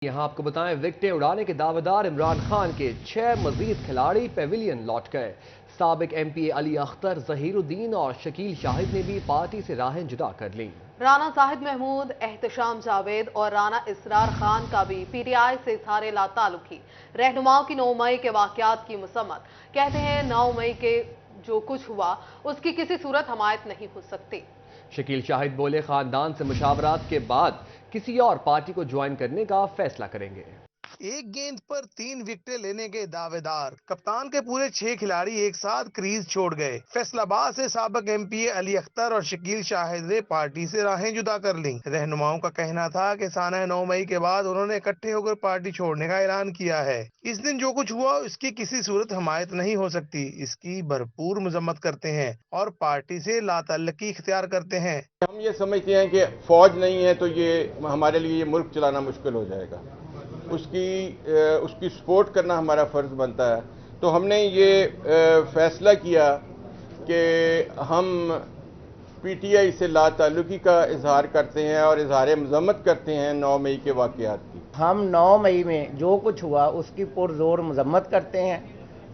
यहाँ आपको बताएं, विकेटें उड़ाने के दावेदार इमरान खान के 6 मजीद खिलाड़ी पेविलियन लौट गए। साबिक MP अली अख्तर, जहीरुद्दीन और शकील शाहिद ने भी पार्टी से राहें जुदा कर लीं। राना जाहिद महमूद, एहतशाम जावेद और राना इसरार खान का भी PTI से इज़हार लाताल्लुकी। रहनुमाओं की 9 मई के वाक़यात की मसम्मत। कहते हैं 9 मई के जो कुछ हुआ उसकी किसी सूरत हमायत नहीं हो सकती। शकील शाहिद बोले, खानदान से मुशावरात के बाद किसी और पार्टी को ज्वाइन करने का फैसला करेंगे। एक गेंद पर 3 विकेटें लेने के दावेदार, कप्तान के पूरे 6 खिलाड़ी एक साथ क्रीज छोड़ गए। फैसलाबाद से साबिक MP अली अख्तर और शकील शाहिद ने पार्टी से राहें जुदा कर लीं। रहनुमाओं का कहना था कि सानह 9 मई के बाद उन्होंने इकट्ठे होकर पार्टी छोड़ने का ऐलान किया है। इस दिन जो कुछ हुआ उसकी किसी सूरत हमायत नहीं हो सकती। इसकी भरपूर मजम्मत करते हैं और पार्टी से लाताल्लुकी इख्तियार करते हैं। हम ये समझते हैं कि फौज नहीं है तो ये हमारे लिए ये मुल्क चलाना मुश्किल हो जाएगा। उसकी सपोर्ट करना हमारा फ़र्ज़ बनता है। तो हमने ये फैसला किया कि हम PTI से लाताल्लुकी का इजहार करते हैं और इजहार मज़म्मत करते हैं 9 मई के वाक़यात की। हम 9 मई में जो कुछ हुआ उसकी पुरजोर मज़म्मत करते हैं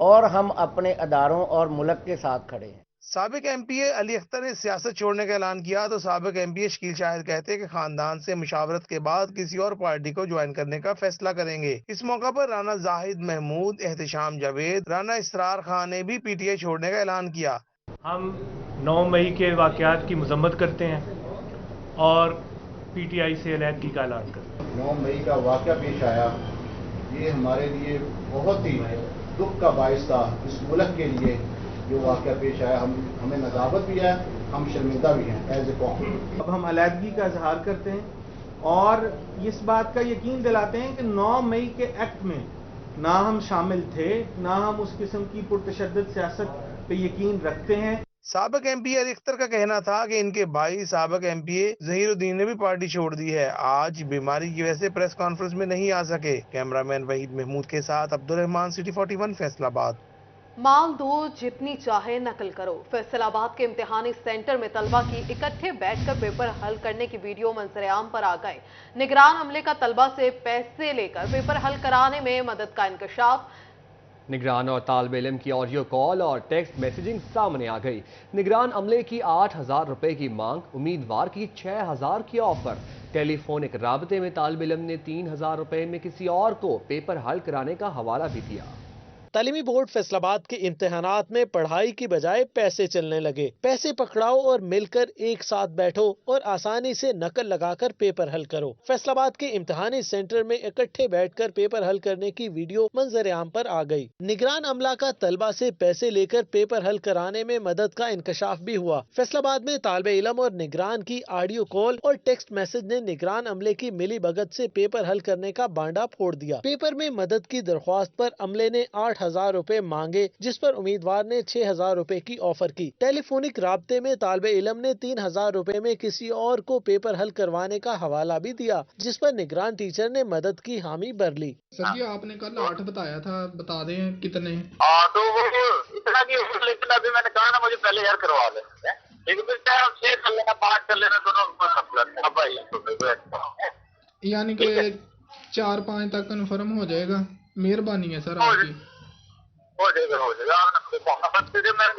और हम अपने अदारों और मुल्क के साथ खड़े हैं। साबिक MP अली अख्तर ने सियासत छोड़ने का ऐलान किया तो साबिक MP शकील शाहिद कहते हैं कि खानदान से मुशावरत के बाद किसी और पार्टी को ज्वाइन करने का फैसला करेंगे। इस मौका पर राना जाहिद महमूद, एहतशाम जावेद, राना इसरार खान ने भी PTI छोड़ने का ऐलान किया। हम 9 मई के वाक़यात की मज़म्मत करते हैं और PTI से अलहदगी का ऐलान करते हैं। 9 मई का वाक़या पेश आया, ये हमारे लिए बहुत ही दुख का बाइस था। इस मुल्क के लिए जो वाक़या पेश आया, हमें नज़ावत भी है, हम शर्मिंदा भी हैं एज ए कौम। अब हम अलहदगी का इजहार करते हैं और इस बात का यकीन दिलाते हैं कि 9 मई के एक्ट में ना हम शामिल थे, ना हम उस किस्म की पुरतशद्दुद सियासत पे यकीन रखते हैं। साबिक MP अली अख्तर का कहना था कि इनके भाई साबिक MP जहीरुद्दीन ने भी पार्टी छोड़ दी है। आज बीमारी की वजह से प्रेस कॉन्फ्रेंस में नहीं आ सके। कैमरामैन वहीद महमूद के साथ अब्दुल रहमान, सिटी 41, फैसलाबाद। माल दो जितनी चाहे नकल करो। फैसलाबाद के इम्तिहानी सेंटर में तलबा की इकट्ठे बैठकर पेपर हल करने की वीडियो मंजरेआम पर आ गए। निगरान अमले का तलबा से पैसे लेकर पेपर हल कराने में मदद का इंकशाफ। निगरान और तालिब इल्म की ऑडियो कॉल और टेक्स्ट मैसेजिंग सामने आ गई। निगरान अमले की 8,000 रुपए की मांग, उम्मीदवार की 6,000 की ऑफर। टेलीफोनिक राबते में तालिब इल्म ने 3,000 रुपए में किसी और को पेपर हल कराने का हवाला भी दिया। तालीमी बोर्ड फैसलाबाद के इम्तिहानात में पढ़ाई की बजाय पैसे चलने लगे। पैसे पकड़ाओ और मिलकर एक साथ बैठो और आसानी से नकल लगाकर पेपर हल करो। फैसलाबाद के इम्तिहानी सेंटर में इकट्ठे बैठकर पेपर हल करने की वीडियो मंजर आम पर आ गई। निगरान अमला का तलबा से पैसे लेकर पेपर हल कराने में मदद का इंकशाफ भी हुआ। फैसलाबाद में तालिबे इल्म और निगरान की ऑडियो कॉल और टेक्स्ट मैसेज ने निगरान अमले की मिली भगत से पेपर हल करने का बांडा फोड़ दिया। पेपर में मदद की दरख्वास्त पर अमले ने 8,000 रुपए मांगे, जिस पर उम्मीदवार ने 6,000 रुपए की ऑफर की। टेलीफोनिक राब्ते में तालिबे इल्म ने 3,000 रुपए में किसी और को पेपर हल करवाने का हवाला भी दिया, जिस पर निगरान टीचर ने मदद की हामी भर ली। सर जी, आपने कल 8 बताया था, बता दें कितने? तो वो इतना की, लेकिन अभी मैंने कहा ना मुझे पहले यार करवा लेते हैं, लेकिन फिर चाहे 6 कर लेना, 5 कर लेना, दोनों। यानी कि 4-5 तक कन्फर्म हो जाएगा। मेहरबानी है सर आपकी। हो जाएगा।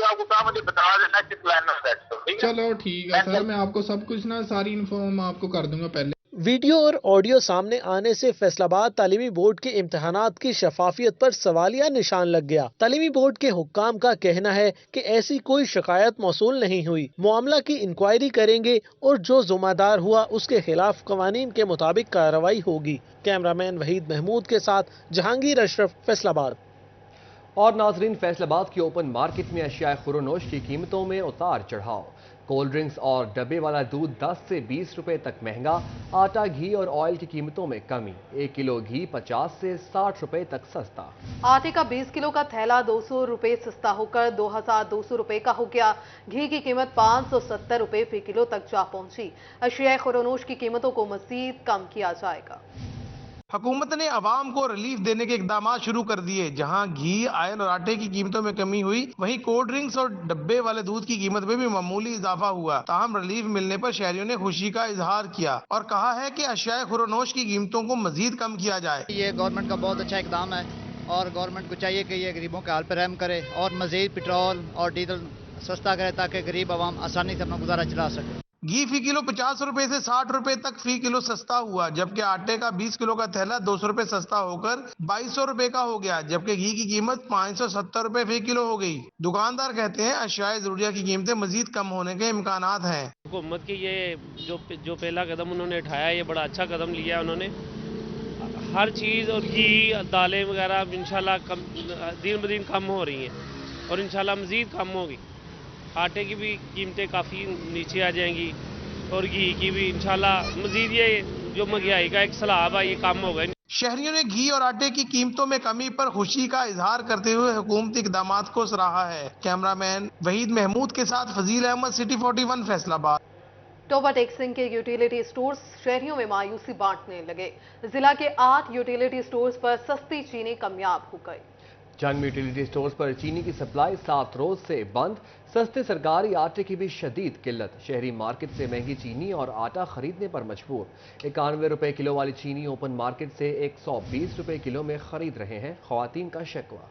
आपको कहा मुझे बता देना कि प्लान में बैठ। चलो ठीक है सर, मैं आपको सब कुछ ना सारी इन्फॉर्म आपको कर दूंगा पहले। वीडियो और ऑडियो सामने आने से फैसलाबाद तालीमी बोर्ड के इम्तिहानात की शफाफियत पर सवालिया निशान लग गया। तालीमी बोर्ड के हुक्काम का कहना है कि ऐसी कोई शिकायत मौसूल नहीं हुई। मामला की इंक्वायरी करेंगे और जो जुम्मेदार हुआ उसके खिलाफ कवानीन के मुताबिक कार्रवाई होगी। कैमरामैन वहीद महमूद के साथ जहांगीर अशरफ, फैसलाबाद। और नाजरीन, फैसलाबाद की ओपन मार्केट में अशिया खुरोनोश की कीमतों में उतार चढ़ाव। कोल्ड ड्रिंक्स और डब्बे वाला दूध 10 से 20 रुपए तक महंगा। आटा, घी और ऑयल की कीमतों में कमी। 1 किलो घी 50 से 60 रुपए तक सस्ता। आटे का 20 किलो का थैला 200 रुपए सस्ता होकर 2,200 रुपए का हो गया। घी की कीमत 570 रुपए फी किलो तक जा पहुंची। अशिया खुरोनोश की कीमतों को मजीद कम किया जाएगा। हुकूमत ने आवाम को रिलीफ देने के इकदाम शुरू कर दिए। जहां घी, आयल और आटे की कीमतों में कमी हुई, वहीं कोल्ड ड्रिंक्स और डब्बे वाले दूध की कीमत में भी मामूली इजाफा हुआ। ताहम रिलीफ मिलने पर शहरियों ने खुशी का इजहार किया और कहा है कि अशियाए खुरोनोश की कीमतों को मजीद कम किया जाए। ये गवर्नमेंट का बहुत अच्छा इकदाम है और गवर्नमेंट को चाहिए कि ये गरीबों के हाल पर रहम करे और मजीद पेट्रोल और डीजल सस्ता करे ताकि गरीब आवाम आसानी से अपना गुजारा चला सके। घी फी किलो 50 रुपए से 60 रुपए तक फी किलो सस्ता हुआ, जबकि आटे का 20 किलो का थैला 200 रुपए सस्ता होकर 2200 रुपए का हो गया, जबकि घी की कीमत 570 रुपए फी किलो हो गई। दुकानदार कहते हैं अशियाए ज़रूरिया की कीमतें मजीद कम होने के इम्कानात हैं। हुकूमत की ये जो पहला कदम उन्होंने उठाया, ये बड़ा अच्छा कदम लिया उन्होंने। हर चीज़ और घी, दालें वगैरह इंशाल्लाह दिन ब दिन कम हो रही हैं और इंशाल्लाह मजीद कम होगी। आटे की भी कीमतें काफ़ी नीचे आ जाएंगी और घी की भी इंशाल्लाह मजीद ये जो महंगाई का एक सैलाब है ये कम होगा। शहरियों ने घी और आटे की कीमतों में कमी पर खुशी का इजहार करते हुए हुकूमती इक़दामात को सराहा है। कैमरामैन वहीद महमूद के साथ फजील अहमद, सिटी 41 फैसलाबाद। टोबा टेक्सिंग के यूटिलिटी स्टोर्स शहरियों में मायूसी बांटने लगे। जिला के 8 यूटिलिटी स्टोर्स पर सस्ती चीनी कामयाब हो गई। चंद यूटिलिटी स्टोर्स पर चीनी की सप्लाई 7 रोज से बंद। सस्ते सरकारी आटे की भी शदीद किल्लत। शहरी मार्केट से महंगी चीनी और आटा खरीदने पर मजबूर। 91 रुपए किलो वाली चीनी ओपन मार्केट से 120 रुपए किलो में खरीद रहे हैं खवातीन का शिकवा।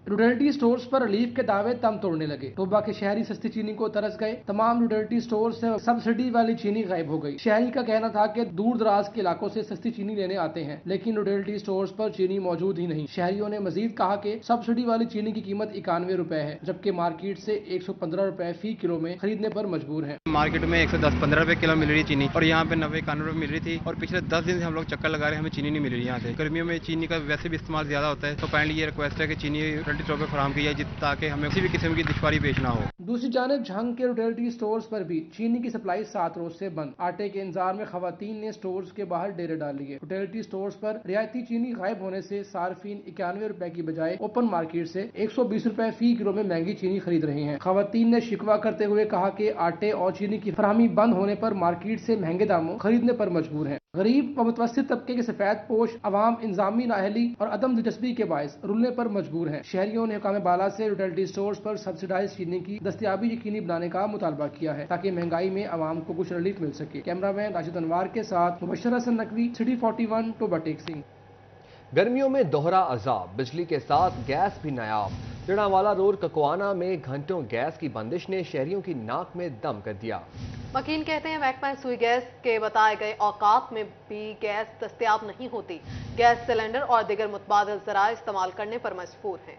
यूटिलिटी स्टोर्स पर रिलीफ के दावे दम तोड़ने लगे। टोबा के शहरी सस्ती चीनी को तरस गए। तमाम यूटिलिटी स्टोर से सब्सिडी वाली चीनी गायब हो गई। शहरी का कहना था कि दूर दराज के इलाकों से सस्ती चीनी लेने आते हैं, लेकिन यूटिलिटी स्टोर्स पर चीनी मौजूद ही नहीं। शहरियों ने मजीद कहा कि सब्सिडी वाली चीनी की कीमत 91 रुपए है, जबकि मार्केट से 115 रुपए फी किलो में खरीदने पर मजबूर है। मार्केट में 110-15 रुपए किलो मिल रही चीनी और यहाँ पे 90-91 रुपए मिल रही थी और पिछले 10 दिन से हम लोग चक्कर लगा रहे हैं, हमें चीनी नहीं मिल रही यहाँ से। गर्मियों में चीनी का वैसे भी इस्तेमाल ज्यादा होता है, तो काइंडली ये रिक्वेस्ट है कि चीनी यूटिलिटी स्टोर पर फराहम की ताकि हमें किसी भी किस्म की दुश्वारी पेश ना हो। दूसरी जानिब झंग के यूटिलिटी स्टोर्स पर भी चीनी की सप्लाई 7 रोज से बंद। आटे के इंतजार में खवातीन ने स्टोर्स के बाहर डेरे डाल लिए। यूटिलिटी स्टोर्स पर रियायती चीनी गायब होने से सार्फिन 91 रुपए की बजाय ओपन मार्केट से 120 रुपए फी किलो में महंगी चीनी खरीद रहे हैं। खवातीन ने शिकवा करते हुए कहा कि आटे और चीनी की फराहमी बंद होने पर मार्केट से महंगे दामों खरीदने पर मजबूर हैं। गरीब व मुतवस्सित तबके के सफेद पोश अवाम इंतजामी नाअहली और अदम दिलचस्पी के बायस रुलने पर मजबूर हैं। शहरियों ने हुकाम बाला से यूटिलिटी स्टोर्स पर सब्सिडाइज चीनी की दस्तयाबी यकीनी बनाने का मुतालबा किया है ताकि महंगाई में अवाम को कुछ रिलीफ मिल सके। कैमरामैन राशिद अनवार के साथ मुबशर हसन नकवी, सिटी 41, टोबा टेक्सिंग। गर्मियों में दोहरा अजाब, बिजली के साथ गैस भी नायाब। जड़ावाला रोड ककुआना में घंटों गैस की बंदिश ने शहरियों की नाक में दम कर दिया। वकील कहते हैं महकमा सुई गैस के बताए गए औकात में भी गैस दस्तयाब नहीं होती। गैस सिलेंडर और दीगर मुतबादिल ज़राए इस्तेमाल करने पर मजबूर हैं।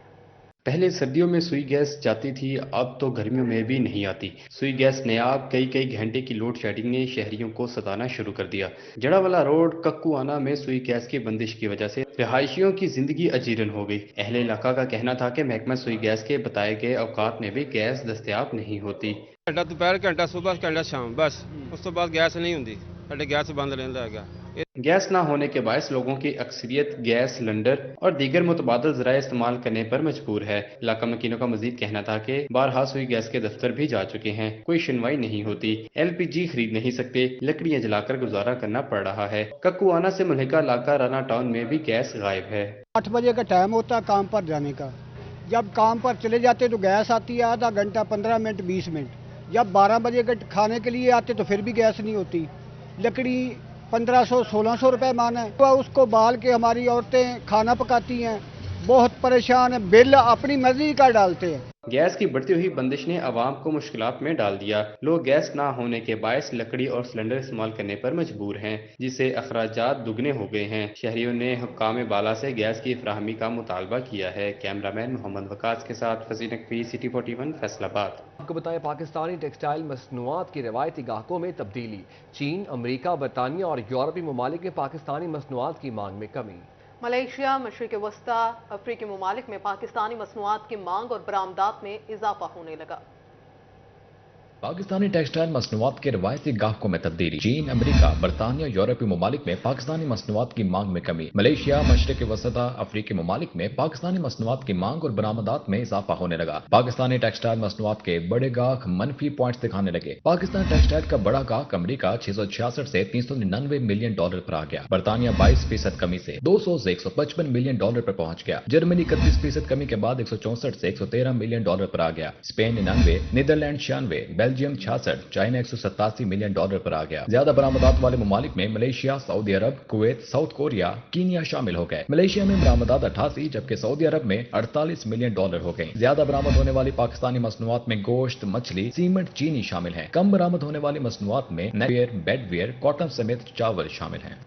पहले सर्दियों में सुई गैस जाती थी, अब तो गर्मियों में भी नहीं आती। सुई गैस नायाब, कई घंटे की लोड शेडिंग ने शहरियों को सताना शुरू कर दिया। जड़ावाला रोड कक्कुआना में सुई गैस की बंदिश की वजह से रिहायशियों की जिंदगी अजीरन हो गई। अहले इलाका का कहना था कि महकमा सुई गैस के बताए गए औकात में भी गैस दस्तयाब नहीं होती। घंटा दोपहर, घंटा सुबह, घंटा शाम, बस उस तो बाद गैस नहीं होती। गैस बंद रहता है। गैस ना होने के बायस लोगों की अक्सरियत गैस सिलेंडर और दीगर मुतबादिल ज़राए इस्तेमाल करने पर मजबूर है। इलाका मकीनों का मजीद कहना था कि बारहा सुई गैस के दफ्तर भी जा चुके हैं, कोई सुनवाई नहीं होती। LPG खरीद नहीं सकते, लकड़ियां जलाकर गुजारा करना पड़ रहा है। ककुआना से मुल्हिका इलाका राना टाउन में भी गैस गायब है। 8 बजे का टाइम होता है काम पर जाने का। जब काम पर चले जाते तो गैस आती है आधा घंटा, 15 मिनट, 20 मिनट। जब 12 बजे के खाने के लिए आते तो फिर भी गैस नहीं होती। लकड़ी 1500-1600 रुपए मान है, तो उसको बाल के हमारी औरतें खाना पकाती हैं। बहुत परेशान है, बिल अपनी मर्जी का डालते हैं। गैस की बढ़ती हुई बंदिश ने आवाम को मुश्किलात में डाल दिया। लोग गैस ना होने के बायस लकड़ी और सिलेंडर इस्तेमाल करने पर मजबूर हैं, जिससे अखराजात दुगने हो गए हैं। शहरियों ने हुक्काम बाला से गैस की फराहमी का मुतालबा किया है। कैमरामैन मोहम्मद वकास के साथ फजील नकवी, सिटी 41, फैसलाबाद। आपको बताएं, पाकिस्तानी टेक्सटाइल मसनूआत की रवायती गाहकों में तब्दीली। चीन, अमरीका, बरतानिया और यूरोपी ममालिक में पाकिस्तानी मसनूआत की मांग में कमी। मलेशिया, मशरिक वस्ता, अफ्रीकी ममालिक में पाकिस्तानी मसनूआत की मांग और बरामदात में इजाफा होने लगा। पाकिस्तानी टेक्सटाइल मसनूआत के रवायती गाहकों में तब्दीली। चीन, अमेरिका, बरतानिया, यूरोपीय ममालिक में पाकिस्तानी मसनूआत की मांग में कमी। मलेशिया, मशरिक वसता अफ्रीकी ममालिक में पाकिस्तानी मसनूआत की मांग और बरामदात में इजाफा होने लगा। पाकिस्तानी टेक्सटाइल मसनूआत के बड़े गाहक मनफी पॉइंट्स दिखाने लगे। पाकिस्तानी टेक्सटाइल का बड़ा गाहक अमेरिका 666 से $399 मिलियन पर आ गया। बरतानिया 22% कमी से 200 से $155 मिलियन पर पहुंच गया। जर्मनी 31% कमी के बाद 164 से $113 मिलियन पर आ गया। Spain 99, Netherland 96, Belgium 66, China 187 million पर आ गया। ज्यादा बरामदात वाले ममालिक में मलेशिया, सऊदी अरब, कुवैत, साउथ कोरिया, कीनिया शामिल हो गए। मलेशिया में बरामदात 88 जबकि सऊदी अरब में 48 मिलियन डॉलर हो गई। ज्यादा बरामद होने वाली पाकिस्तानी मसनूआत में गोश्त, मछली, सीमेंट, चीनी शामिल है। कम बरामद होने वाली मसनूआत में नेटवेयर, बेडवेयर, कॉटन समेत चावल शामिल हैं।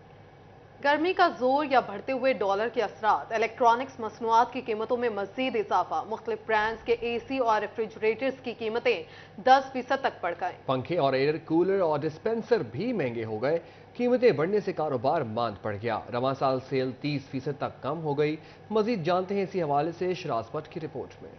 गर्मी का जोर या बढ़ते हुए डॉलर के असरात, इलेक्ट्रॉनिक्स मसनूआत की कीमतों में मजीद इजाफा। मुख्तलिफ ब्रांड्स के एसी और रेफ्रिजरेटर्स की कीमतें 10% तक बढ़ गए। पंखे और एयर कूलर और डिस्पेंसर भी महंगे हो गए। कीमतें बढ़ने से कारोबार मांद पड़ गया। रवां साल सेल 30% तक कम हो गई। मजीद जानते हैं इसी हवाले से शराज भट्ट की रिपोर्ट में।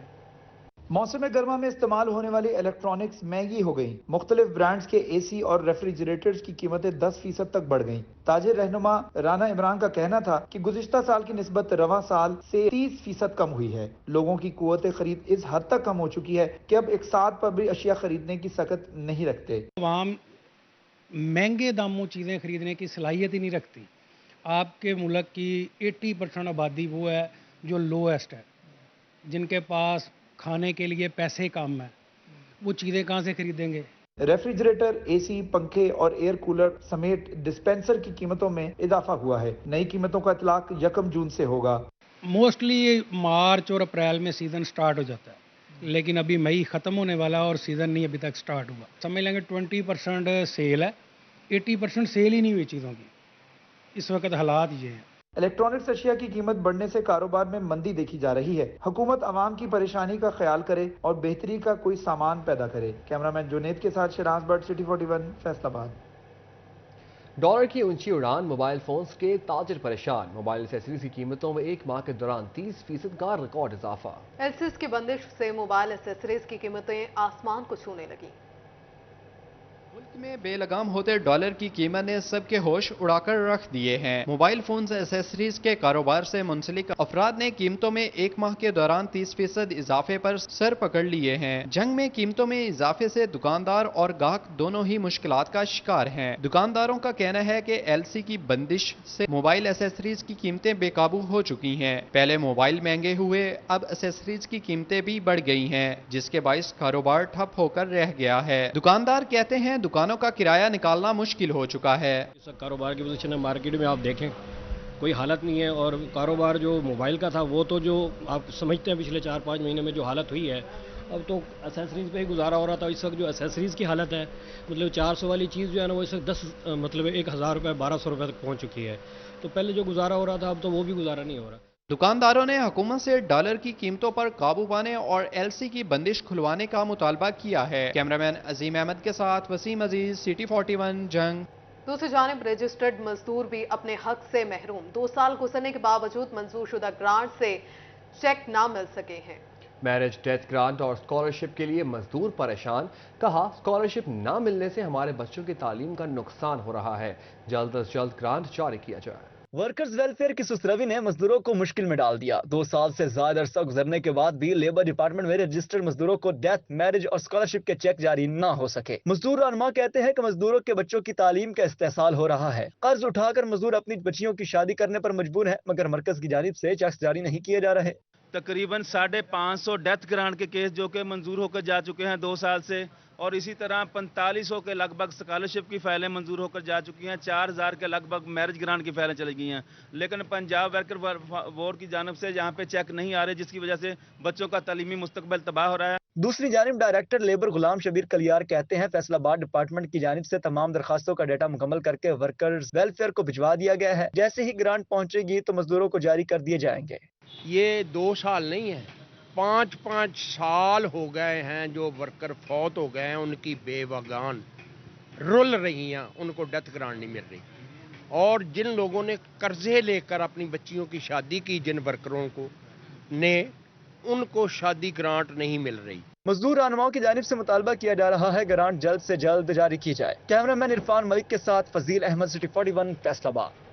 मौसम गर्मा में इस्तेमाल होने वाली इलेक्ट्रॉनिक्स महंगी हो गई। मुख्तलिफ ब्रांड्स के एसी और रेफ्रिजरेटर्स की कीमतें 10% तक बढ़ गईं। ताजिर रहनुमा राना इमरान का कहना था कि गुज़िश्ता साल की निस्बत रवां साल से 30% कम हुई है। लोगों की कुव्वत खरीद इस हद तक कम हो चुकी है कि अब एक साथ पर भी अशिया खरीदने की सकत नहीं रखते। आवाम महंगे दामों चीज़ें खरीदने की सलाहियत ही नहीं रखती। आपके मुल्क की 80% आबादी वो है जो लोएस्ट है, जिनके पास खाने के लिए पैसे कम है, वो चीज़ें कहाँ से खरीदेंगे। रेफ्रिजरेटर, एसी, पंखे और एयर कूलर समेत डिस्पेंसर की कीमतों में इजाफा हुआ है। नई कीमतों का इतलाक 1 जून से होगा। मोस्टली मार्च और अप्रैल में सीज़न स्टार्ट हो जाता है, लेकिन अभी मई ख़त्म होने वाला और सीज़न नहीं अभी तक स्टार्ट हुआ। समझ लेंगे 20% सेल है, 80% सेल ही नहीं हुई चीज़ों की। इस वक्त हालात ये हैं। इलेक्ट्रॉनिक्स अशिया की कीमत बढ़ने से कारोबार में मंदी देखी जा रही है। हुकूमत आवाम की परेशानी का ख्याल करे और बेहतरी का कोई सामान पैदा करे। कैमरामैन जुनेद के साथ शराज भट्ट, सिटी 41, फैसलाबाद। डॉलर की ऊंची उड़ान, मोबाइल फोन्स के ताजिर परेशान। मोबाइल एसेसरीज की कीमतों में एक माह के दौरान 30% का रिकॉर्ड इजाफा। एलसीज की बंदिश से मोबाइल एसेसरीज की कीमतें आसमान को छूने लगी। मुल्क में बेलगाम होते डॉलर की कीमत ने सबके होश उड़ाकर रख दिए हैं। मोबाइल फोन एसेसरीज के कारोबार से मुंसलिक अफराद ने कीमतों में एक माह के दौरान 30% इजाफे पर सर पकड़ लिए हैं। जंग में कीमतों में इजाफे से दुकानदार और गाहक दोनों ही मुश्किलात का शिकार हैं। दुकानदारों का कहना है कि एलसी की बंदिश से मोबाइल एसेसरीज की कीमतें बेकाबू हो चुकी हैं। पहले मोबाइल महंगे हुए, अब एसेसरीज की कीमतें भी बढ़ गई हैं, जिसके बाइस कारोबार ठप होकर रह गया है। दुकानदार कहते हैं दुकानों का किराया निकालना मुश्किल हो चुका है। कारोबार की पोजीशन है मार्केट में, आप देखें कोई हालत नहीं है। और कारोबार जो मोबाइल का था वो तो जो आप समझते हैं पिछले 4-5 महीने में जो हालत हुई है, अब तो एसेसरीज पे ही गुजारा हो रहा था। इस वक्त जो एसेसरीज की हालत है, मतलब 400 वाली चीज़ जो है ना वो इस वक्त 1000 रुपये 1200 रुपये तक पहुँच चुकी है। तो पहले जो गुजारा हो रहा था अब तो वो भी गुजारा नहीं हो रहा। दुकानदारों ने हुकूमत से डॉलर की कीमतों पर काबू पाने और एलसी की बंदिश खुलवाने का मुतालबा किया है। कैमरामैन अजीम अहमद के साथ वसीम अजीज, सिटी 41, जंग। दूसरी जानिब रजिस्टर्ड मजदूर भी अपने हक से महरूम। 2 साल गुजरने के बावजूद मंजूर शुदा ग्रांट से चेक ना मिल सके हैं। मैरिज, डेथ ग्रांट और स्कॉलरशिप के लिए मजदूर परेशान। कहा स्कॉलरशिप ना मिलने से हमारे बच्चों की तालीम का नुकसान हो रहा है। जल्द अज जल्द ग्रांट जारी किया जाए। वर्कर्स वेलफेयर की सुसरवी ने मजदूरों को मुश्किल में डाल दिया। 2 साल से ज्यादा अरसा गुजरने के बाद भी लेबर डिपार्टमेंट में रजिस्टर्ड मजदूरों को डेथ, मैरिज और स्कॉलरशिप के चेक जारी न हो सके। मजदूर रहनुमा कहते हैं कि मजदूरों के बच्चों की तालीम का इस्तेसाल हो रहा है। कर्ज उठाकर मजदूर अपनी बच्चियों की शादी करने पर मजबूर है, मगर मरकज की जानिब से चेक जारी नहीं किए जा रहे। तकरीबन 550 डेथ ग्रांट के केस जो कि मंजूर होकर जा चुके हैं 2 साल से, और इसी तरह 4500 के लगभग स्कॉलरशिप की फाइलें मंजूर होकर जा चुकी हैं। 4000 के लगभग मैरिज ग्रांट की फाइलें चली गई हैं, लेकिन पंजाब वर्कर बोर्ड की जानिब से यहाँ पे चेक नहीं आ रहे, जिसकी वजह से बच्चों का तालीमी मुस्तकबिल तबाह हो रहा है। दूसरी जानिब डायरेक्टर लेबर गुलाम शबीर कलियार कहते हैं फैसलाबाद डिपार्टमेंट की जानिब से तमाम दरखास्तों का डाटा मुकम्मल करके वर्कर्स वेलफेयर को भिजवा दिया गया है। जैसे ही ग्रांट पहुंचेगी तो मजदूरों को जारी कर दिए जाएंगे। ये 2 साल नहीं है, 5-5 साल हो गए हैं जो वर्कर फौत हो गए हैं, उनकी बेवगान रुल रही हैं, उनको डेथ ग्रांट नहीं मिल रही। और जिन लोगों ने कर्जे लेकर अपनी बच्चियों की शादी की, जिन वर्करों को ने, उनको शादी ग्रांट नहीं मिल रही। مزدور رہنماؤں کی جانب سے مطالبہ کیا جا رہا ہے گرانٹ جلد سے جلد جاری کی جائے۔ کیمرہ مین عرفان ملک کے ساتھ فضیل احمد، سٹی 41 فیصل آباد۔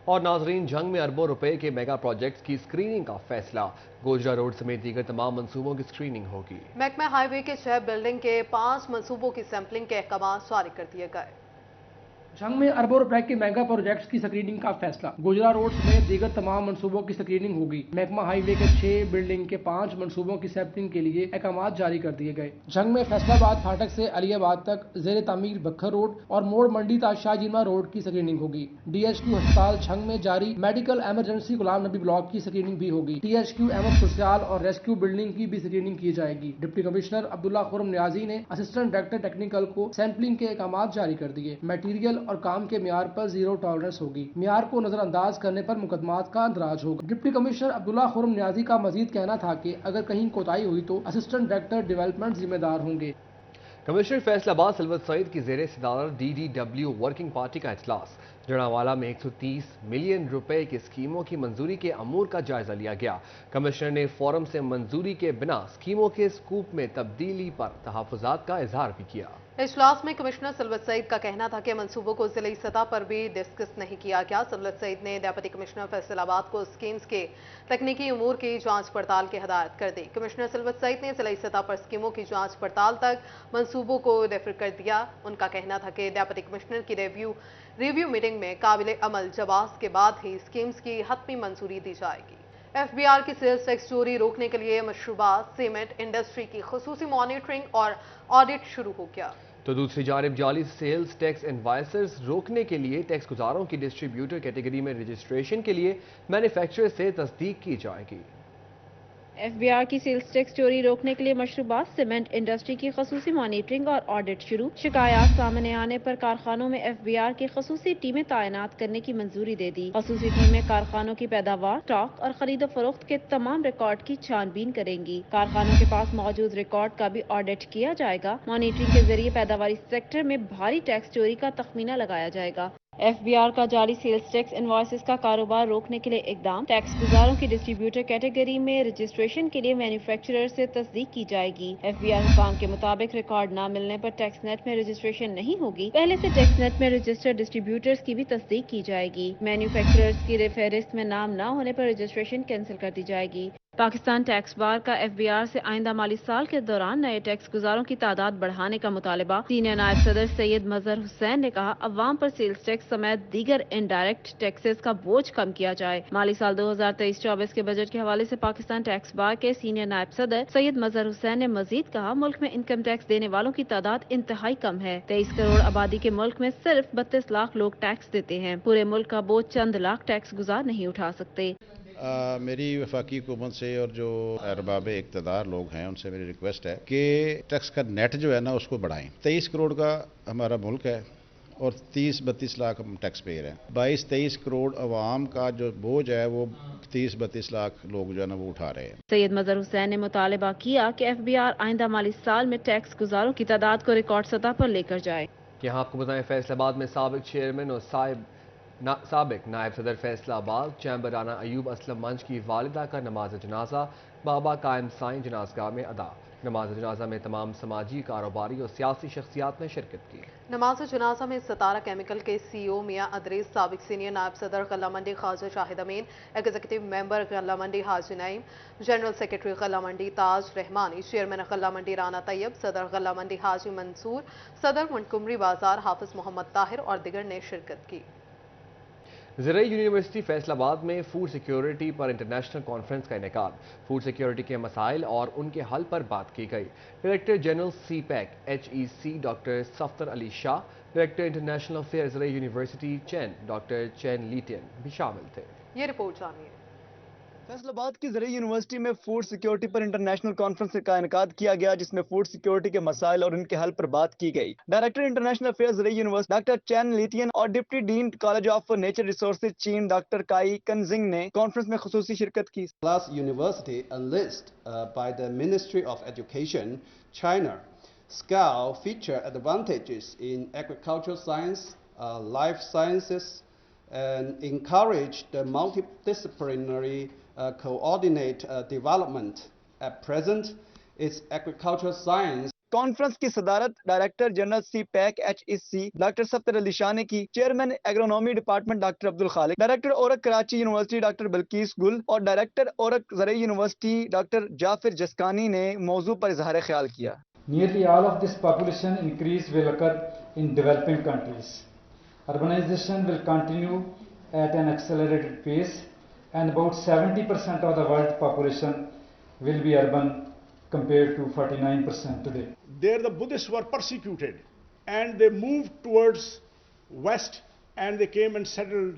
اور ناظرین، جنگ میں اربوں روپے کے میگا پروجیکٹس کی سکریننگ کا فیصلہ، گوجرا روڈ سمیت دیگر تمام منصوبوں کی سکریننگ ہوگی۔ محکمہ ہائی وے کے 6 بلڈنگ کے 5 منصوبوں کی سیمپلنگ کے احکامات جاری کر دیے گئے۔ جنگ میں اربوں روپے کے میگا پروجیکٹس کی سکریننگ کا فیصلہ، گوجرا روڈ سمیت دیگر تمام منصوبوں کی سکریننگ ہوگی۔ محکمہ ہائی وے کے 6 بلڈنگ کے 5 منصوبوں کی سیمپلنگ کے لیے احکامات جاری کر دیے گئے۔ جنگ میں فیصل آباد پھاٹک سے علی آباد تک زیر تعمیر بکھر روڈ اور موڑ منڈی تا شاہ جینا روڈ کی سکریننگ ہوگی۔ ڈی ایچ کیو ہسپتال جنگ میں جاری میڈیکل ایمرجنسی غلام نبی بلاک کی سکریننگ بھی ہوگی۔ ٹی ایچ کیو احمد سوسیال اور ریسکیو بلڈنگ کی بھی سکریننگ کی جائے گی۔ ڈپٹی کمشنر عبداللہ خرم نیازی نے اسسٹنٹ ڈائریکٹر ٹیکنیکل کو سیمپلنگ کے احکامات جاری کر دیے۔ میٹیریل اور کام کے معیار پر زیرو ٹالرنس ہوگی، معیار کو نظر انداز کرنے پر مقدمات کا اندراج ہوگا۔ ڈپٹی کمشنر عبداللہ خرم نیازی کا مزید کہنا تھا کہ اگر کہیں کوتاہی ہوئی تو اسسٹنٹ ڈائریکٹر ڈیولپمنٹ ذمہ دار ہوں گے۔ کمشنر فیصل آباد سلوت سعید کی زیر صدارت DDW ورکنگ پارٹی کا اجلاس، جڑاوالا میں 130 ملین روپے کی اسکیموں کی منظوری کے امور کا جائزہ لیا گیا۔ کمشنر نے فورم سے منظوری کے بنا اسکیموں کے اسکوپ میں تبدیلی پر تحفظات کا اظہار بھی کیا۔ اجلاس میں کمشنر سلوت سعید کا کہنا تھا کہ منصوبوں کو ضلعی سطح پر بھی ڈسکس نہیں کیا گیا۔ سلوت سعید نے ڈپٹی کمشنر فیصل آباد کو اسکیمز کے تکنیکی امور کی جانچ پڑتال کی ہدایت کر دی۔ کمشنر سلوت سعید نے ضلعی سطح پر اسکیموں کی جانچ پڑتال تک منصوبوں کو ریفر کر دیا۔ ان کا کہنا تھا کہ ڈپٹی کمشنر کی ریویو میٹنگ میں قابل عمل جواز کے بعد ہی اسکیمز کی حتمی منظوری دی جائے گی۔ FBR کی سیلز ٹیکس چوری روکنے کے لیے مشروبات سیمنٹ انڈسٹری کی خصوصی مانیٹرنگ اور آڈٹ شروع ہو گیا۔ تو دوسری جانب جعلی سیلز ٹیکس انوائسرز روکنے کے لیے ٹیکس گزاروں کی ڈسٹریبیوٹر کیٹیگری میں رجسٹریشن کے لیے مینوفیکچرر سے تصدیق کی جائے گی۔ FBR کی سیلز ٹیکس چوری روکنے کے لیے مشروبات سیمنٹ انڈسٹری کی خصوصی مانیٹرنگ اور آڈٹ شروع، شکایات سامنے آنے پر کارخانوں میں FBR کی خصوصی ٹیمیں تعینات کرنے کی منظوری دے دی۔ خصوصی ٹیمیں کارخانوں کی پیداوار، اسٹاک اور خرید و فروخت کے تمام ریکارڈ کی چھان بین کریں گی۔ کارخانوں کے پاس موجود ریکارڈ کا بھی آڈٹ کیا جائے گا۔ مانیٹرنگ کے ذریعے پیداواری سیکٹر میں بھاری ٹیکس چوری کا تخمینہ لگایا جائے گا۔ FBR کا جعلی سیلز ٹیکس انوائسز کا کاروبار روکنے کے لیے اقدام، ٹیکس گزاروں کی ڈسٹریبیوٹر کیٹیگری میں رجسٹریشن کے لیے مینوفیکچرر سے تصدیق کی جائے گی۔ FBR حکام کے مطابق ریکارڈ نہ ملنے پر ٹیکس نیٹ میں رجسٹریشن نہیں ہوگی، پہلے سے ٹیکس نیٹ میں رجسٹرڈ ڈسٹریبیوٹرز کی بھی تصدیق کی جائے گی۔ مینوفیکچررز کی فہرست میں نام نہ ہونے پر رجسٹریشن کینسل کر دی جائے گی۔ پاکستان ٹیکس بار کا FBR سے آئندہ مالی سال کے دوران نئے ٹیکس گزاروں کی تعداد بڑھانے کا مطالبہ۔ سینئر نائب صدر سید مظہر حسین نے کہا، عوام پر سیلز ٹیکس سمیت دیگر انڈائریکٹ ٹیکسز کا بوجھ کم کیا جائے۔ مالی سال 2023-24 کے بجٹ کے حوالے سے پاکستان ٹیکس بار کے سینئر نائب صدر سید مظہر حسین نے مزید کہا، ملک میں انکم ٹیکس دینے والوں کی تعداد انتہائی کم ہے۔ 23 کروڑ آبادی کے ملک میں صرف 32 لاکھ لوگ ٹیکس دیتے ہیں۔ پورے ملک کا بوجھ چند لاکھ ٹیکس گزار نہیں اٹھا سکتے۔ میری وفاقی حکومت سے اور جو ارباب اقتدار لوگ ہیں ان سے میری ریکویسٹ ہے کہ ٹیکس کا نیٹ جو ہے نا اس کو بڑھائیں۔ 23 کروڑ کا ہمارا ملک ہے اور 30-32 لاکھ ہم ٹیکس پیئر ہیں۔ 22-23 کروڑ عوام کا جو بوجھ ہے وہ 30-32 لاکھ لوگ جو ہے نا وہ اٹھا رہے ہیں۔ سید مظہر حسین نے مطالبہ کیا کہ FBR آئندہ مالی سال میں ٹیکس گزاروں کی تعداد کو ریکارڈ سطح پر لے کر جائے۔ یہاں آپ کو بتائیں، فیصل آباد میں سابق چیئرمین اور سابق نائب صدر فیصل آباد چیمبر رانا ایوب اسلم منچ کی والدہ کا نماز جنازہ بابا قائم سائیں جنازگاہ میں ادا۔ نماز جنازہ میں تمام سماجی، کاروباری اور سیاسی شخصیات نے شرکت کی۔ نماز جنازہ میں ستارہ کیمیکل کے CEO میاں ادریس، سابق سینئر نائب صدر غلہ منڈی خواجہ شاہد امین، ایگزیکٹو ممبر غلہ منڈی حاجی نعیم، جنرل سیکرٹری غلہ منڈی تاج رحمانی، چیئرمین غلہ منڈی رانا طیب، صدر غلہ منڈی حاجی منصور، صدر منٹکمری بازار حافظ محمد طاہر اور دیگر نے شرکت کی۔ زرعی یونیورسٹی فیصل آباد میں فوڈ سیکیورٹی پر انٹرنیشنل کانفرنس کا انعقاد، فوڈ سیکیورٹی کے مسائل اور ان کے حل پر بات کی گئی۔ Director general CPEC HEC doctor Safdar Ali Shah, director international affair زرعی یونیورسٹی چین ڈاکٹر چین لیٹین بھی شامل تھے۔ یہ رپورٹ جانیے۔ فیصل آباد کی زرعی یونیورسٹی میں فوڈ سیکیورٹی پر انٹرنیشنل کانفرنس کا انعقاد کیا گیا، جس میں فوڈ سیکیورٹی کے مسائل اور ان کے حل پر بات کی گئی۔ ڈائریکٹر انٹرنیشنل افیئر زرعی یونیورسٹی ڈاکٹر چین لیٹین اور deputy dean college of nature resources چین ڈاکٹر کائی کنزنگ نے کانفرنس میں خصوصی شرکت کی۔ Last university enlisted by the Ministry of Education, China, SCAL feature advantages in agricultural science, life sciences, and encourage the multidisciplinary coordinate development. At present, its agricultural science. Conference کی صدارت director general CPEC HEC doctor Safdar Ali Shah نے کی. Chairman agronomy department doctor Abdul Khaliq, director ORIC Karachi university doctor Bilquis Gul اور director اورک زرعی university doctor جعفر جسکانی نے موضوع پر اظہار خیال کیا. Nearly all of this population increase will occur in developing countries. Urbanization will continue at an accelerated pace, and about 70% of the world population will be urban compared to 49% today. There the Buddhists were persecuted and they moved towards west and they came and settled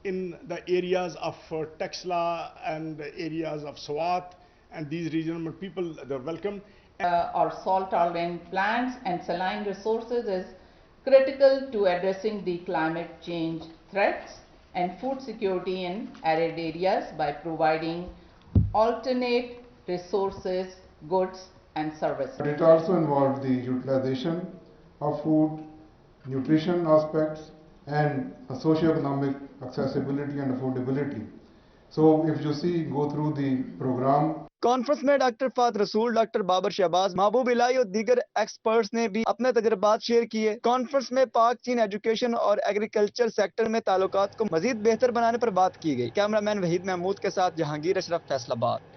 in the areas of Texla and the areas of Swat, and these regional people, they were welcomed. Our salt tolerant plants and saline resources is critical to addressing the climate change threats and food security in arid areas by providing alternate resources, goods and services. It also involved the utilization of food, nutrition aspects and socio-economic accessibility and affordability. So if you see, go through the program. Conference میں doctor فات رسول، doctor Babar Shahbaz, محبوب الہی اور دیگر experts نے بھی اپنے تجربات شیئر کیے. کانفرنس میں پاک چین ایجوکیشن اور ایگریکلچر سیکٹر میں تعلقات کو مزید بہتر بنانے پر بات کی گئی. کیمرامین وحید محمود کے ساتھ جہانگیر اشرف، فیصل آباد.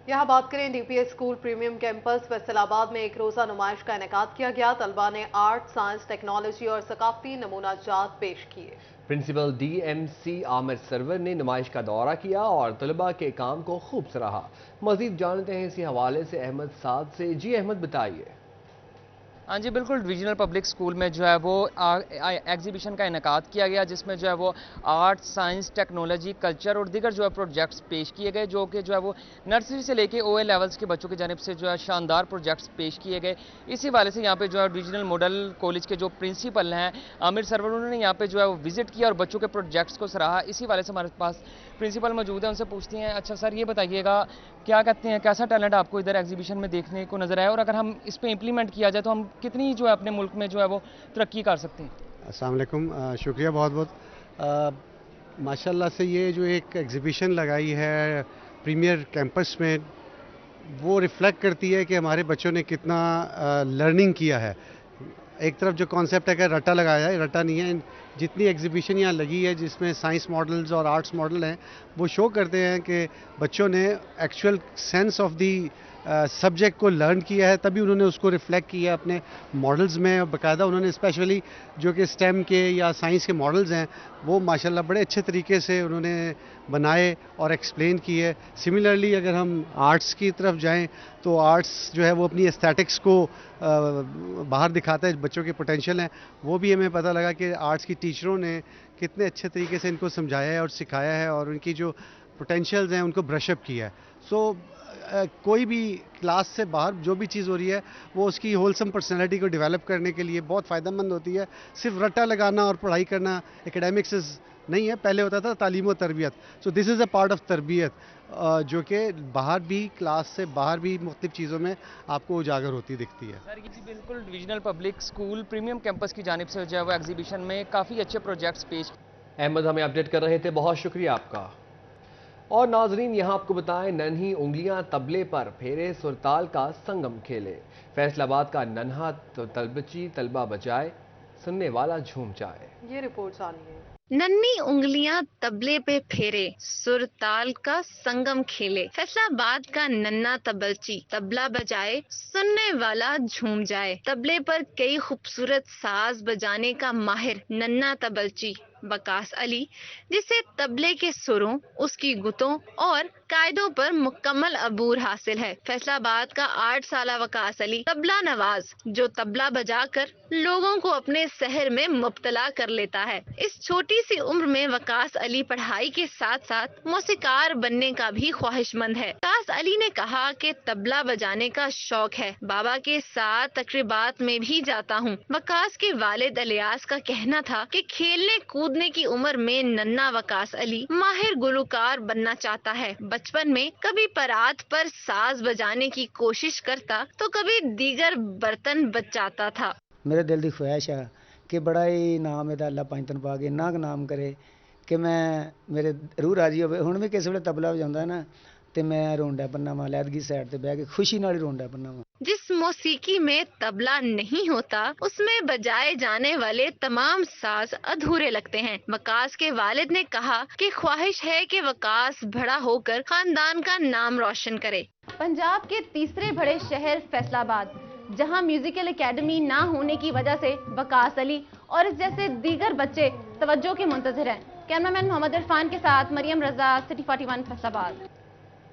یہاں بات کریں DPS school premium campus Faisalabad میں ایک روزہ نمائش کا انعقاد کیا گیا. طلبہ نے آرٹ، سائنس، ٹیکنالوجی اور ثقافتی نمونہ جات پیش کیے. پرنسپل DMC عامر سرور نے نمائش کا دورہ کیا اور طلبہ کے کام کو خوب سراہا. مزید جانتے ہیں اسی حوالے سے احمد سعد سے. جی احمد، بتائیے. ہاں جی بالکل، ڈویژنل پبلک اسکول میں جو ہے وہ ایگزیبیشن کا انعقاد کیا گیا، جس میں جو ہے وہ آرٹ، سائنس، ٹیکنالوجی، کلچر اور دیگر جو ہے پروجیکٹس پیش کیے گئے، جو کہ جو ہے وہ نرسری سے لے کے OA لیولز کے بچوں کی جانب سے جو ہے شاندار پروجیکٹس پیش کیے گئے. اسی حوالے سے یہاں پہ جو ہے ڈویژنل ماڈل کالج کے جو پرنسپل ہیں عامر سرور، انہوں نے یہاں پہ جو ہے وہ وزٹ کیا اور بچوں کے پروجیکٹس کو سراہا. اسی حوالے سے ہمارے پاس پرنسپل موجود ہیں، ان سے پوچھتے ہیں. اچھا سر، یہ بتائیے گا کیا کہتے ہیں، کیسا ٹیلنٹ آپ کو ادھر ایگزیبیشن میں دیکھنے کو نظر آیا، اور اگر ہم اس پہ امپلیمنٹ کیا جائے تو ہم کتنی جو ہے اپنے ملک میں جو ہے وہ ترقی کر سکتے ہیں؟ السلام علیکم، شکریہ بہت بہت. ماشاءاللہ سے یہ جو ایک ایگزیبیشن لگائی ہے پریمیئر کیمپس میں، وہ ریفلیکٹ کرتی ہے کہ ہمارے بچوں نے کتنا لرننگ کیا ہے. ایک طرف جو کانسیپٹ ہے کہ رٹا لگایا ہے، رٹا نہیں ہے. جتنی ایگزیبیشن یہاں لگی ہے جس میں سائنس ماڈلز اور آرٹس ماڈل ہیں، وہ شو کرتے ہیں کہ بچوں نے actual sense of the subject کو لرن کیا ہے، تبھی انہوں نے اس کو ریفلیکٹ کیا اپنے ماڈلز میں. باقاعدہ انہوں نے اسپیشلی جو کہ STEM کے یا سائنس کے ماڈلز ہیں، وہ ماشاءاللہ بڑے اچھے طریقے سے انہوں نے بنائے اور ایکسپلین کیے. سملرلی اگر ہم آرٹس کی طرف جائیں تو آرٹس جو ہے وہ اپنی ایستھیٹکس کو باہر دکھاتا ہے، بچوں کے پوٹینشیل ہیں. وہ بھی ہمیں پتہ لگا کہ آرٹس کی ٹیچروں نے کتنے اچھے طریقے سے ان کو سمجھایا ہے اور سکھایا ہے، اور ان کی جو پوٹینشیلز ہیں ان کو برش اپ کیا ہے. سو کوئی بھی کلاس سے باہر جو بھی چیز ہو رہی ہے وہ اس کی ہولسم پرسنالٹی کو ڈیولپ کرنے کے لیے بہت فائدہ مند ہوتی ہے. صرف رٹا لگانا اور پڑھائی کرنا اکیڈیمکس نہیں ہے، پہلے ہوتا تھا تعلیم و تربیت. سو دس از اے پارٹ آف تربیت، جو کہ باہر بھی کلاس سے باہر بھی مختلف چیزوں میں آپ کو اجاگر ہوتی دکھتی ہے. سر جی بالکل، divisional public school premium campus کی جانب سے جو ہے وہ ایگزیبیشن میں کافی اچھے پروجیکٹس پیش. احمد ہمیں اپڈیٹ کر رہے تھے، بہت شکریہ آپ کا. اور ناظرین، یہاں آپ کو بتائیں، ننھی انگلیاں طبلے پر پھیرے سرتال کا سنگم کھیلے. فیصل آباد کا ننھا طلبچی طلبہ بجائے، سننے والا جھوم جائے. یہ رپورٹ سانی ہے. ننھی انگلیاں طبلے پہ پھیرے، سر تال کا سنگم کھیلے. فیصل آباد کا ننھا طبلچی طبلہ بجائے، سننے والا جھوم جائے. طبلے پر کئی خوبصورت ساز بجانے کا ماہر ننھا طبلچی وقاص علی، جسے طبلے کے سروں، اس کی گتوں اور قاعدوں پر مکمل عبور حاصل ہے. فیصل آباد کا 8 سالہ وقاص علی طبلہ نواز، جو طبلہ بجا کر لوگوں کو اپنے سحر میں مبتلا کر لیتا ہے. اس چھوٹی سی عمر میں وقاص علی پڑھائی کے ساتھ ساتھ موسیقار بننے کا بھی خواہش مند ہے. وقاص علی نے کہا کہ طبلہ بجانے کا شوق ہے، بابا کے ساتھ تقریبات میں بھی جاتا ہوں. وقاص کے والد الیاس کا کہنا تھا کہ کھیلنے کودنے کی عمر میں ننھا وقاص علی ماہر گلوکار بننا چاہتا ہے. بچپن میں کبھی پرات پر ساز بجانے کی کوشش کرتا تو کبھی دیگر برتن بجاتا تھا. میرے دل دی خواہش ہے کہ بڑا ہی نام ہے اللہ پانچ تن پا کے اننا نام کرے کہ میں میرے روح راضی ہوئے. ہوں بھی کس ویلے طبلہ بجاؤں ہے نا تو میں رونڈا پنا وا، لہدگی سائڈ سے بہ کے خوشی نال ہی رونڈا پنا وا. जिस मौसीकी में तबला नहीं होता उसमें बजाए जाने वाले तमाम साज अधूरे लगते हैं। वकास के वालिद ने कहा कि ख्वाहिश है कि वकास बड़ा होकर खानदान का नाम रोशन करे। पंजाब के तीसरे बड़े शहर फैसलाबाद, जहां म्यूजिकल एकेडमी ना होने की वजह से वकास अली और इस जैसे दीगर बच्चे तवज्जो के मुंतज़िर हैं। कैमरामैन मोहम्मद इरफान के साथ मरियम रजा, सिटी 41 फैसलाबाद।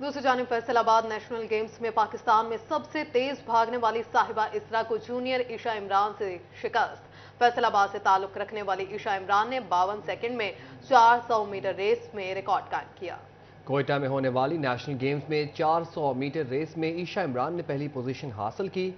दूसरी जानिब फैसलाबाद नेशनल गेम्स में पाकिस्तान में सबसे तेज भागने वाली साहिबा इसरा को जूनियर ईशा इमरान से शिकस्त। फैसलाबाद से ताल्लुक रखने वाली ईशा इमरान ने 52 सेकंड में 400 मीटर रेस में रिकॉर्ड कायम किया। कोयटा में होने वाली नेशनल गेम्स में 400 मीटर रेस में ईशा इमरान ने पहली पोजीशन हासिल की।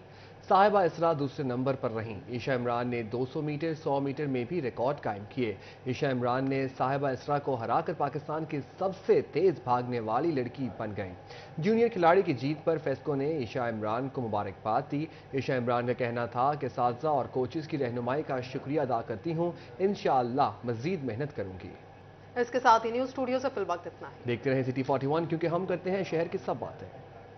साहिबा इसरा दूसरे नंबर पर रहीं। ईशा इमरान ने 200 मीटर 100 मीटर में भी रिकॉर्ड कायम किए। ईशा इमरान ने साहिबा इसरा को हराकर पाकिस्तान की सबसे तेज भागने वाली लड़की बन गई। जूनियर खिलाड़ी की जीत पर फेस्को ने ईशा इमरान को मुबारकबाद दी। ईशा इमरान का कहना था कि साथी और कोचेस की रहनुमाई का शुक्रिया अदा करती हूँ, इंशाअल्लाह मजीद मेहनत करूंगी। इसके साथ ही न्यूज स्टूडियो से फिल वक्त इतना है। देखते रहे सिटी 41, क्योंकि हम करते हैं शहर की सब बातें।